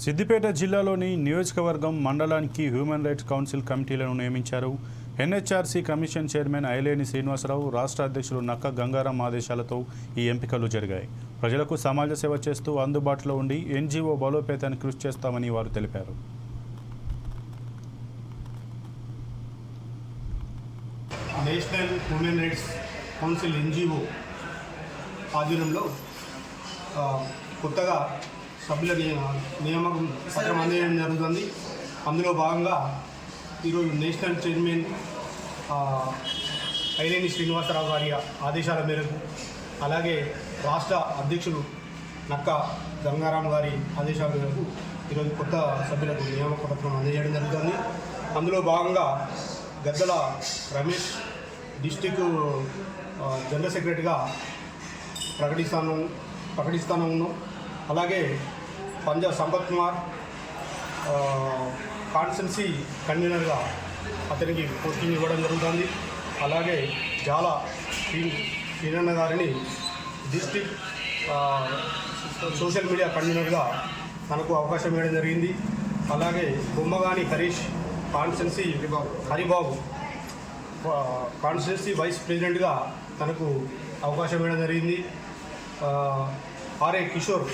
సిద్దిపేట జిల్లాలోని నియోజకవర్గం మండలానికి హ్యూమన్ రైట్స్ కౌన్సిల్ కమిటీలను నియమించారు. NHRC commission chairman Aileni Srinivasarao, రాష్ట్ర అధ్యక్షులు నక్క గంగారాం ఆదేశాలతో ఈ ఎంపికలు జరిగాయి. ప్రజలకు సమాజ సేవ చేస్తూ అందుబాటులో ఉండి ఎన్జీఓ బలోపేతానికి కృషి చేస్తామని వారు తెలిపారు. National human rights council NGO ఆధ్వర్యంలో కొత్తగా సభ్యుల నియామకం పత్రం అందజేయడం జరుగుతుంది. అందులో భాగంగా ఈరోజు నేషనల్ చైర్మన్ ఐలేని శ్రీనివాసరావు గారి ఆదేశాల మేరకు, అలాగే రాష్ట్ర అధ్యక్షులు నక్క గంగారాం గారి ఆదేశాల మేరకు ఈరోజు కొత్త సభ్యులకు నియామక పత్రం అందజేయడం జరుగుతుంది. అందులో భాగంగా గద్దల రమేష్ డిస్టిక్ జనరల్ సెక్రటరీగా ప్రకటిస్తాను. అలాగే పంజాబ్ సంపత్ కుమార్ కాన్స్టెన్సీ కన్వీనర్గా అతనికి పోస్టింగ్ ఇవ్వడం జరుగుతుంది. అలాగే జాల శ్రీనన్న గారిని డిస్టిక్ సోషల్ మీడియా కన్వీనర్గా తనకు అవకాశం ఇవ్వడం జరిగింది. అలాగే Bommagani Harish constituency Haribabu constituency vice ప్రెసిడెంట్గా తనకు అవకాశం ఇవ్వడం జరిగింది. ఆర్ఏ కిషోర్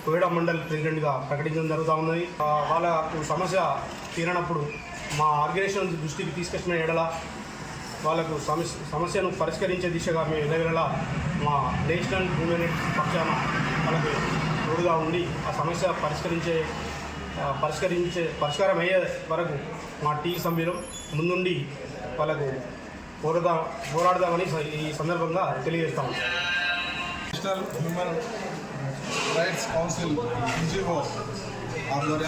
కోయడా మండల్ ప్రెసిడెంట్గా ప్రకటించడం జరుగుతూ ఉన్నది. వాళ్ళకు సమస్య తీరనప్పుడు మా ఆర్గనైజేషన్ దృష్టికి తీసుకొచ్చిన ఎడల వాళ్ళకు సమస్యను పరిష్కరించే దిశగా మేము ఎదగలలా మా నేషనల్ హ్యూమన్ రైట్స్ పక్షాన వాళ్ళకు తోడుగా ఉండి ఆ సమస్య పరిష్కారం అయ్యే వరకు మా టీ సభ్యులు ముందుండి వాళ్ళకు పోరాడదామని ఈ సందర్భంగా తెలియజేస్తాము. National human rights council NGO ఆధ్వర్యంలో